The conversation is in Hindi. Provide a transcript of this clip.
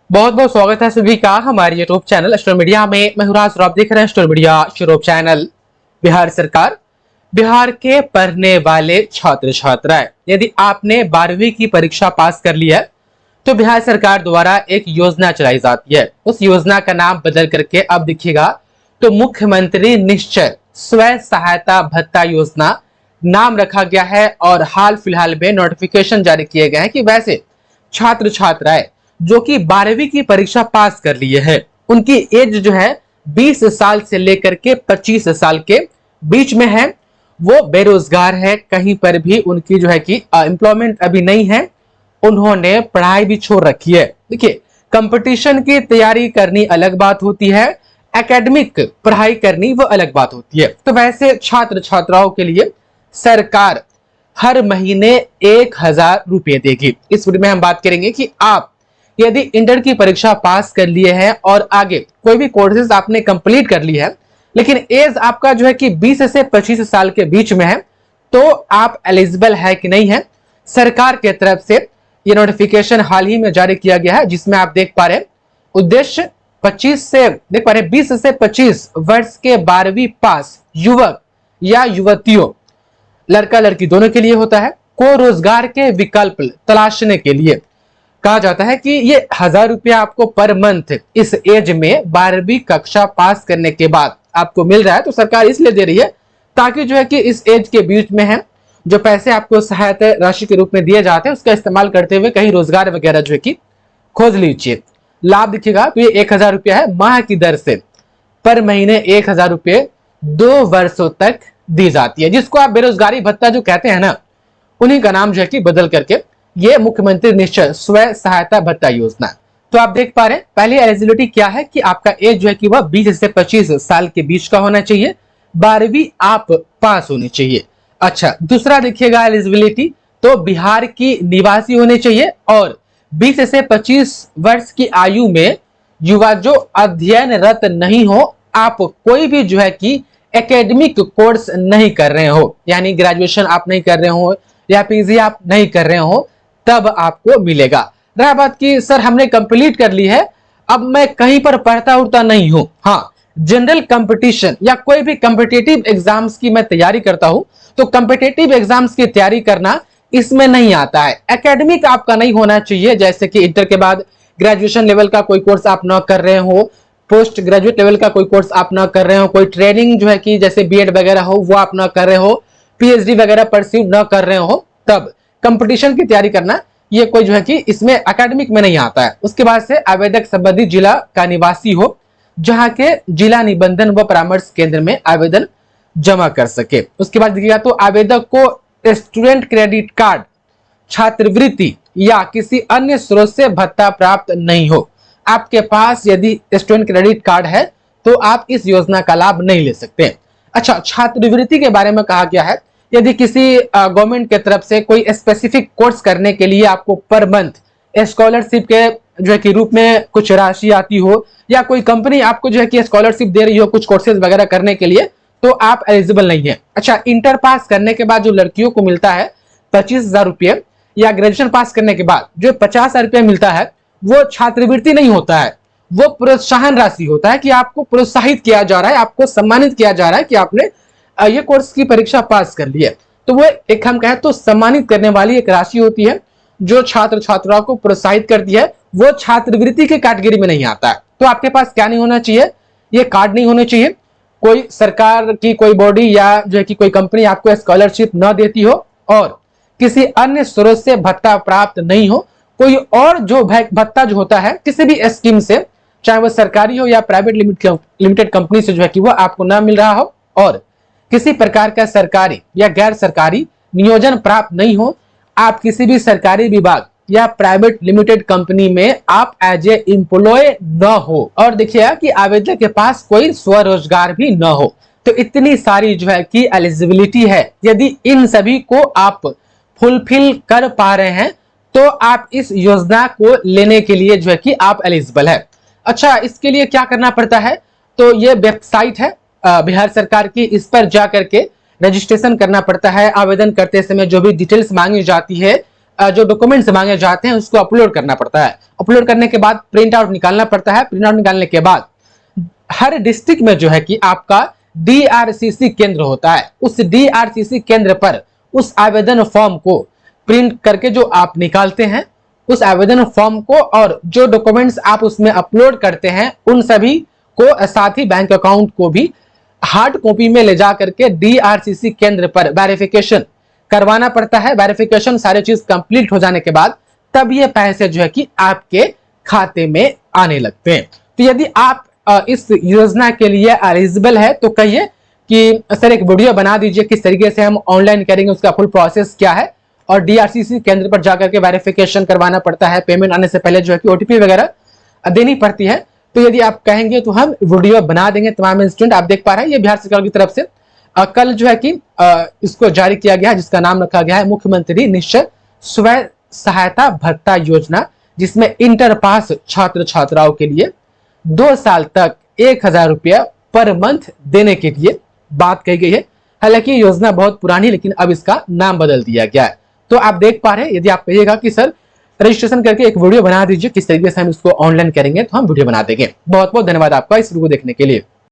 बहुत बहुत स्वागत है सभी का हमारे यूट्यूब चैनल एस्ट्रो मीडिया में। मैं हूं राज और आप देख रहे हैं astro media YouTube channel. Bihar सरकार, बिहार के पढ़ने वाले छात्र छात्राएं, यदि आपने 12वीं की परीक्षा पास कर ली है तो बिहार सरकार द्वारा एक योजना चलाई जाती है। उस योजना का नाम बदल करके अब दिखेगा तो मुख्यमंत्री निश्चय स्व सहायता भत्ता योजना नाम रखा गया है। और हाल फिलहाल में नोटिफिकेशन जारी किए गए हैं कि वैसे छात्र छात्राएं जो कि 12वीं की परीक्षा पास कर लिए हैं, उनकी एज जो है 20 साल से लेकर के 25 साल के बीच में है, वो बेरोजगार है, कहीं पर भी उनकी जो है कि एम्प्लॉयमेंट अभी नहीं है, उन्होंने पढ़ाई भी छोड़ रखी है। देखिए, कंपटीशन की तैयारी करनी अलग बात होती है, एकेडमिक पढ़ाई करनी वो अलग बात होती है। तो वैसे छात्र छात्राओं के लिए सरकार हर महीने 1000 रुपए देगी। इस वीडियो में हम बात करेंगे कि आप यदि इंटर की परीक्षा पास कर लिए हैं और आगे कोई भी कोर्सेज आपने कंप्लीट कर ली है, लेकिन एज आपका जो है कि 20 से 25 साल के बीच में है, तो आप एलिजिबल है कि नहीं है। सरकार के तरफ से ये नोटिफिकेशन हाल ही में जारी किया गया है, जिसमें आप देख पा रहे हैं उद्देश्य 20 से 25 वर्ष के 12वीं पास युवक या युवतियों, लड़का लड़की दोनों के लिए होता है, को रोजगार के विकल्प तलाशने के लिए कहा जाता है कि ये 1000 रुपया आपको पर मंथ इस एज में 12वीं कक्षा पास करने के बाद आपको मिल रहा है। तो सरकार इसलिए दे रही है ताकि जो है कि इस एज के बीच में है, जो पैसे आपको सहायता राशि के रूप में दिए जाते हैं उसका इस्तेमाल करते हुए कहीं रोजगार वगैरह जो है कि खोज लीजिए। लाभ दिखेगा तो ये 1000 रुपया है, माह की दर से पर महीने 1000 रुपये 2 वर्षों तक दी जाती है, जिसको आप बेरोजगारी भत्ता जो कहते हैं ना, उन्हीं का नाम जो है कि बदल करके ये मुख्यमंत्री निश्चय स्व सहायता भत्ता योजना। तो आप देख पा रहे हैं पहली एलिजिबिलिटी क्या है कि आपका एज जो है कि वह 20 से 25 साल के बीच का होना चाहिए, 12वीं आप पास होनी चाहिए। अच्छा, दूसरा देखिएगा एलिजिबिलिटी, तो बिहार की निवासी होने चाहिए और 20 से 25 वर्ष की आयु में युवा जो अध्ययनरत नहीं हो, आप कोई भी जो है कि एकेडमिक कोर्स नहीं कर रहे हो, यानी ग्रेजुएशन आप नहीं कर रहे हो या पीजी आप नहीं कर रहे हो, तब आपको मिलेगा। रहा बात कि सर हमने कंप्लीट कर ली है, अब मैं कहीं पर पढ़ता उड़ता नहीं हूं, हाँ जनरल कंपटीशन या कोई भी कॉम्पिटिटिव एग्जाम्स की मैं तैयारी करता हूं, तो कॉम्पिटिटिव एग्जाम्स की तैयारी करना इसमें नहीं आता है। एकेडमिक आपका नहीं होना चाहिए, जैसे कि इंटर के बाद ग्रेजुएशन लेवल का कोई कोर्स आप ना कर रहे हो, पोस्ट ग्रेजुएट लेवल का कोई कोर्स आप ना कर रहे हो, कोई ट्रेनिंग जो है कि जैसे बीएड वगैरह हो वो आप ना कर रहे हो, पीएचडी वगैरह परस्यू ना कर रहे हो, तब कंपटीशन की तैयारी करना ये कोई जो है कि इसमें एकेडमिक में नहीं आता है। उसके बाद से आवेदक संबंधित जिला का निवासी हो, जहां के जिला निबंधन व परामर्श केंद्र में आवेदन जमा कर सके। उसके बाद देखिएगा तो आवेदक को स्टूडेंट क्रेडिट कार्ड, छात्रवृत्ति या किसी अन्य स्रोत से भत्ता प्राप्त नहीं हो। आपके पास यदि स्टूडेंट क्रेडिट कार्ड है तो आप इस योजना का लाभ नहीं ले सकते। अच्छा, छात्रवृत्ति के बारे में कहा गया है, यदि किसी गवर्नमेंट के तरफ से कोई स्पेसिफिक कोर्स करने के लिए आपको पर मंथ स्कॉलरशिप के जो है कि रूप में कुछ राशि आती हो, या कोई कंपनी आपको जो है कि स्कॉलरशिप दे रही हो कुछ कोर्सेज वगैरह करने के लिए, तो आप एलिजिबल नहीं है। अच्छा, इंटर पास करने के बाद जो लड़कियों को मिलता है 25,000 रुपये, या ग्रेजुएशन पास करने के बाद जो 50,000 रुपये मिलता है, वो छात्रवृत्ति नहीं होता है, वो प्रोत्साहन राशि होता है कि आपको प्रोत्साहित किया जा रहा है, आपको सम्मानित किया जा रहा है कि आपने ये कोर्स की परीक्षा पास कर ली है। तो वो एक हम कहें तो सम्मानित करने वाली एक राशि होती है जो छात्र छात्राओं को प्रोत्साहित करती है, वो छात्रवृत्ति के कैटेगरी में नहीं आता है। तो आपके पास क्या नहीं होना चाहिए, ये कार्ड नहीं होने चाहिए, कोई सरकार की कोई बॉडी या जो है कि कोई कंपनी आपको स्कॉलरशिप न देती हो, और किसी अन्य स्रोत से भत्ता प्राप्त नहीं हो, कोई और जो भत्ता जो होता है किसी भी स्कीम से, चाहे वो सरकारी हो या प्राइवेट लिमिटेड कंपनी से जो है कि वो आपको ना मिल रहा हो, और किसी प्रकार का सरकारी या गैर सरकारी नियोजन प्राप्त नहीं हो, आप किसी भी सरकारी विभाग या प्राइवेट लिमिटेड कंपनी में आप एज ए एम्प्लॉय न हो, और देखिएगा कि आवेदक के पास कोई स्वरोजगार भी न हो। तो इतनी सारी जो है कि एलिजिबिलिटी है, यदि इन सभी को आप फुलफिल कर पा रहे हैं तो आप इस योजना को लेने के लिए जो है कि आप एलिजिबल है। अच्छा, इसके लिए क्या करना पड़ता है, तो ये वेबसाइट है बिहार सरकार की, इस पर जा करके रजिस्ट्रेशन करना पड़ता है। आवेदन करते समय जो भी डिटेल्स मांगी जाती है जो डॉक्यूमेंट्स मांगे जाते हैं उसको अपलोड करना पड़ता है। अपलोड करने के बाद प्रिंट आउट निकालना पड़ता है। प्रिंट आउट निकालने के बाद हर डिस्ट्रिक्ट में जो है कि आपका डीआरसीसी केंद्र होता है। उस डीआरसीसी केंद्र पर उस आवेदन फॉर्म को प्रिंट करके जो आप निकालते हैं, उस आवेदन फॉर्म को और जो डॉक्यूमेंट्स आप उसमें अपलोड करते हैं उन सभी को, साथ ही बैंक अकाउंट को भी हार्ड कॉपी में ले जा करके डीआरसीसी केंद्र पर वेरिफिकेशन करवाना पड़ता है। वेरिफिकेशन सारी चीज कंप्लीट हो जाने के बाद तब ये पैसे जो है कि आपके खाते में आने लगते हैं। तो यदि आप इस योजना के लिए एलिजिबल है तो कहिए कि सर एक वीडियो बना दीजिए किस तरीके से हम ऑनलाइन करेंगे, उसका फुल प्रोसेस क्या है, और डीआरसीसी केंद्र पर जाकर के वेरिफिकेशन करवाना पड़ता है। पेमेंट आने से पहले जो है कि ओटीपी वगैरह देनी पड़ती है। तो यदि आप कहेंगे तो हम वीडियो बना देंगे तमाम स्टूडेंट। आप देख पा रहे हैं ये बिहार सरकार की तरफ से कल जो है कि इसको जारी किया गया है, जिसका नाम रखा गया है मुख्यमंत्री निश्चय स्व सहायता भत्ता योजना, जिसमें इंटर पास छात्र छात्राओं के लिए 2 साल तक 1000 रुपया पर मंथ देने के लिए बात कही गई है। हालांकि योजना बहुत पुरानी, लेकिन अब इसका नाम बदल दिया गया है। तो आप देख पा रहे हैं, यदि आप कहिएगा कि सर रजिस्ट्रेशन करके एक वीडियो बना दीजिए किस तरीके से हम इसको ऑनलाइन करेंगे, तो हम वीडियो बना देंगे। बहुत बहुत धन्यवाद आपका इस वीडियो को देखने के लिए।